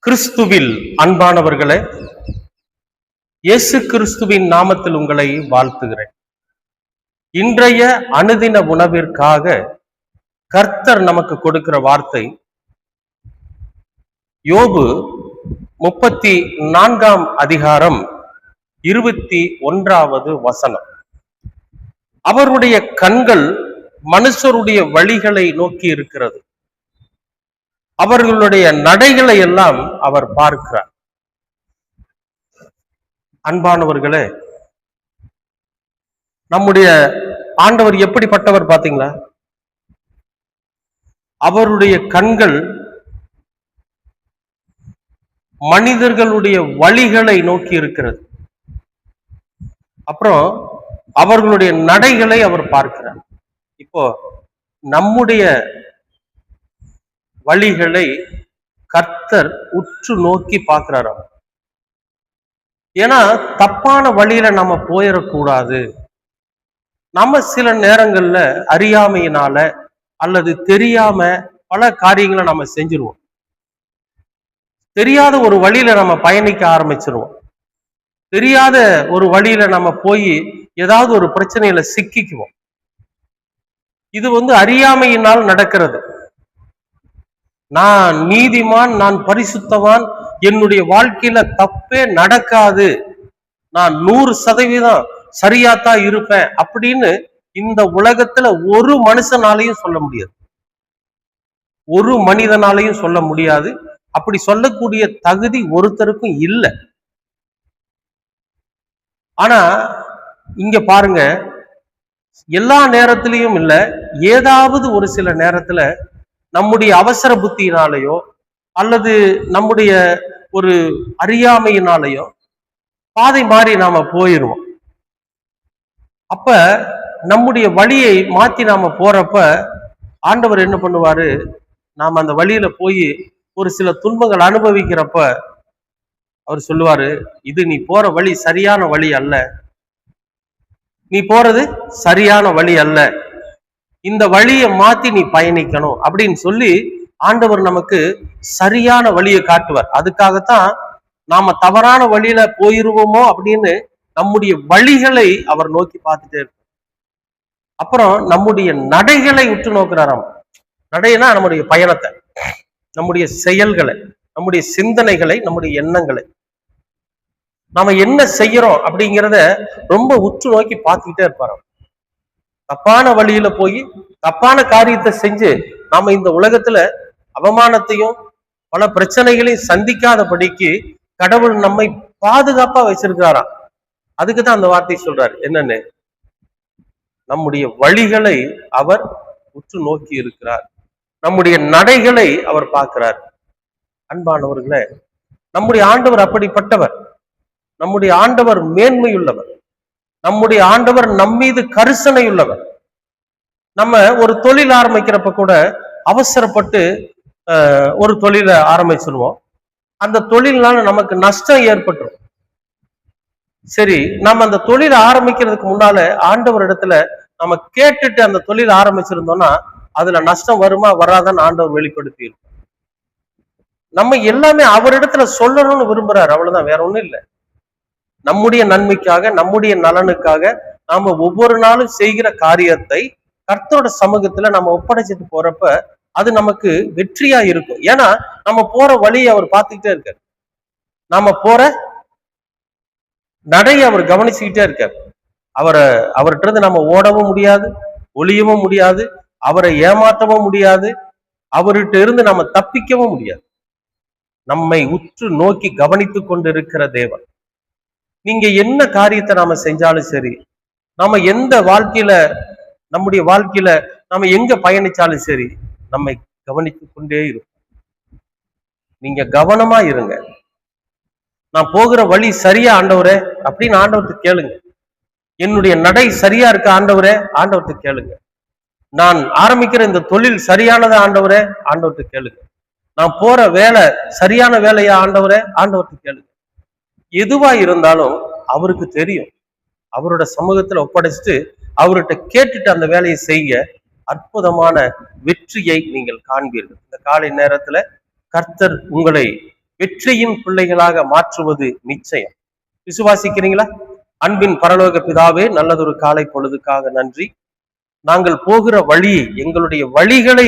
கிறிஸ்துவில் அன்பானவர்களே, இயேசு கிறிஸ்துவின் நாமத்தில் உங்களை வாழ்த்துகிறேன். இன்றைய அனுதின உணவிற்காக கர்த்தர் நமக்கு கொடுக்கிற வார்த்தை யோபு 34 அதிகாரம் 21 வசனம். அவருடைய கண்கள் மனுஷருடைய வழிகளை நோக்கி இருக்கிறது, அவர்களுடைய நடைகளை எல்லாம் அவர் பார்க்கிறார். அன்பானவர்களே, நம்முடைய ஆண்டவர் எப்படிப்பட்டவர் பாத்தீங்களா? அவருடைய கண்கள் மனிதர்களுடைய வழிகளை நோக்கி இருக்கிறது, அப்புறம் அவர்களுடைய நடைகளை அவர் பார்க்கிறார். இப்போ நம்முடைய வழிகளை கர்த்தர் உற்று நோக்கி பார்க்கிறார். ஏன்னா தப்பான வழியில நம்ம போயிடக்கூடாது. நம்ம சில நேரங்கள்ல அறியாமையினால அல்லது தெரியாம பல காரியங்களை நம்ம செஞ்சிருவோம். தெரியாத ஒரு வழியில நம்ம பயணிக்க ஆரம்பிச்சிருவோம். தெரியாத ஒரு வழியில நம்ம போய் ஏதாவது ஒரு பிரச்சனையில சிக்கிக்குவோம். இது அறியாமையினால் நடக்கிறது. நான் நீதிமான், நான் பரிசுத்தவான், என்னுடைய வாழ்க்கையில தப்பே நடக்காது, நான் 100% சரியாத்தான் இருப்பேன் அப்படின்னு இந்த உலகத்துல ஒரு மனுஷனாலையும் சொல்ல முடியாது, ஒரு மனிதனாலையும் சொல்ல முடியாது. அப்படி சொல்லக்கூடிய தகுதி ஒருத்தருக்கும் இல்லை. ஆனா இங்க பாருங்க, எல்லா நேரத்திலையும் இல்லை, ஏதாவது ஒரு சில நேரத்துல நம்முடைய அவசர புத்தியினாலேயோ அல்லது நம்முடைய ஒரு அறியாமையினாலேயோ பாதை மாறி நாம போயிடுவோம். அப்ப நம்முடைய வழியை மாத்தி நாம போறப்ப ஆண்டவர் என்ன பண்ணுவாரு, நாம அந்த வழியில போய் ஒரு சில துன்பங்கள் அனுபவிக்கிறப்ப அவர் சொல்லுவாரு, இது நீ போற வழி சரியான வழி அல்ல, நீ போறது சரியான வழி அல்ல, இந்த வழியை மாத்தி நீ பயணிக்கணும் அப்படின்னு சொல்லி ஆண்டவர் நமக்கு சரியான வழியை காட்டுவார். அதுக்காகத்தான் நாம தவறான வழியில போயிருவோமோ அப்படின்னு நம்முடைய வழிகளை அவர் நோக்கி பார்த்துட்டே இருப்பார். அப்புறம் நம்முடைய நடைகளை உற்று நோக்கிறாராம். நடைனா நம்முடைய பயணத்தை, நம்முடைய செயல்களை, நம்முடைய சிந்தனைகளை, நம்முடைய எண்ணங்களை, நாம என்ன செய்யறோம் அப்படிங்கிறத ரொம்ப உற்று நோக்கி பார்த்துக்கிட்டே இருப்பாராம். தப்பான வழியில போய் தப்பான காரியத்தை செஞ்சு நாம இந்த உலகத்துல அவமானத்தையும் பல பிரச்சனைகளையும் சந்திக்காதபடிக்கு கடவுள் நம்மை பாதுகாப்பா வச்சிருக்கிறாராம். அதுக்குதான் அந்த வார்த்தை சொல்றாரு, என்னன்னு, நம்முடைய வழிகளை அவர் உற்று நோக்கி இருக்கிறார், நம்முடைய நடைகளை அவர் பார்க்கிறார். அன்பானவர்களே, நம்முடைய ஆண்டவர் அப்படிப்பட்டவர். நம்முடைய ஆண்டவர் மேன்மையுள்ளவர். நம்முடைய ஆண்டவர் நம்மீது கரிசனை உள்ளவர். நம்ம ஒரு தொழில் ஆரம்பிக்கிறப்ப கூட அவசரப்பட்டு ஒரு தொழிலை ஆரம்பிச்சிருவோம். அந்த தொழில்னால நமக்கு நஷ்டம் ஏற்பட்டுரும். சரி, நம்ம அந்த தொழிலை ஆரம்பிக்கிறதுக்கு முன்னால ஆண்டவர் இடத்துல நம்ம கேட்டுட்டு அந்த தொழில் ஆரம்பிச்சிருந்தோம்னா அதுல நஷ்டம் வருமா வராதான்னு ஆண்டவர் வெளிப்படுத்தி இருக்கும். நம்ம எல்லாமே அவரிடத்துல சொல்லணும்னு விரும்புறாரு, அவ்வளவுதான், வேற ஒண்ணும் இல்லை. நம்முடைய நன்மைக்காக, நம்முடைய நலனுக்காக நாம ஒவ்வொரு நாளும் செய்கிற காரியத்தை கர்த்தரோட சமூகத்துல நம்ம ஒப்படைச்சிட்டு போறப்ப அது நமக்கு வெற்றியா இருக்கும். ஏன்னா நம்ம போற வழியை அவர் பார்த்துக்கிட்டே இருக்காரு, நாம போற நடையை அவர் கவனிச்சுக்கிட்டே இருக்காரு. அவர்கிட்ட இருந்து நம்ம ஓடவும் முடியாது, ஒளியவும் முடியாது, அவரை ஏமாற்றவும் முடியாது, அவர்கிட்ட இருந்து நம்ம தப்பிக்கவும் முடியாது. நம்மை உற்று நோக்கி கவனித்து கொண்டு இருக்கிற தேவன். நீங்க என்ன காரியத்தை நாம செஞ்சாலும் சரி, நாம எந்த வாழ்க்கையில, நம்முடைய வாழ்க்கையில நாம எங்க பயணிச்சாலும் சரி, நம்மை கவனித்து கொண்டே இருக்கும். நீங்க கவனமா இருங்க. நான் போகிற வழி சரியா ஆண்டவரே அப்படின்னு ஆண்டவர்கிட்ட கேளுங்க. என்னுடைய நடை சரியா இருக்க ஆண்டவரே, ஆண்டவர்கிட்ட கேளுங்க. நான் ஆரம்பிக்கிற இந்த தொழில் சரியானதா ஆண்டவரே, ஆண்டவர்கிட்ட கேளுங்க. நான் போற வேலை சரியான வேலையா ஆண்டவரே, ஆண்டவர்கிட்ட கேளுங்க. எதுவா இருந்தாலும் அவருக்கு தெரியும். அவரோட சமூகத்துல ஒப்படைச்சிட்டு அவர்கிட்ட கேட்டுட்டு அந்த வேலையை செய்ய அற்புதமான வெற்றியை நீங்கள் காண்பீர்கள். இந்த காலை நேரத்துல கர்த்தர் உங்களை வெற்றியின் பிள்ளைகளாக மாற்றுவது நிச்சயம். விசுவாசிக்கிறீங்களா? அன்பின் பரலோக பிதாவே, நல்லதொரு காலை பொழுதுக்காக நன்றி. நாங்கள் போகிற வழி, எங்களுடைய வழிகளை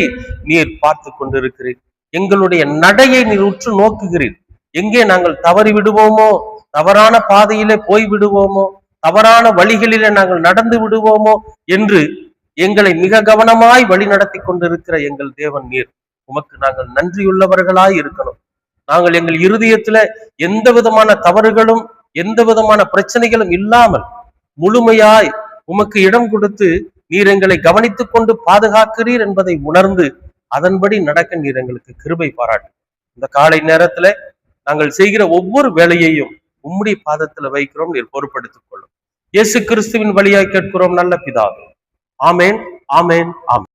நீர் பார்த்து கொண்டிருக்கிறீர். எங்களுடைய நடையை நீர் உற்று நோக்குகிறீர். எங்கே நாங்கள் தவறி விடுவோமோ, தவறான பாதையிலே போய் விடுவோமோ, தவறான வழிகளிலே நாங்கள் நடந்து விடுவோமோ என்று எங்களை மிக கவனமாய் வழி நடத்தி கொண்டிருக்கிற எங்கள் தேவன் நீர். உமக்கு நாங்கள் நன்றியுள்ளவர்களாய் இருக்கணும். நாங்கள் எங்கள் இருதயத்துல எந்த விதமான தவறுகளும் எந்த விதமான பிரச்சனைகளும் இல்லாமல் முழுமையாய் உமக்கு இடம் கொடுத்து நீர் எங்களை கவனித்துக் கொண்டு பாதுகாக்கிறீர் என்பதை உணர்ந்து அதன்படி நடக்க நீர் எங்களுக்கு கிருபை பாராட்டு. இந்த காலை நேரத்துல நாங்கள் செய்கிற ஒவ்வொரு வேலையையும் உம்முடைய பாதத்துல வைக்கிறோம், நீர் பொறுப்படுத்திக் கொள்ளும். இயேசு கிறிஸ்துவின் வழியாய் கேட்கிறோம் நல்ல பிதாவே. ஆமேன், ஆமேன், ஆமேன்.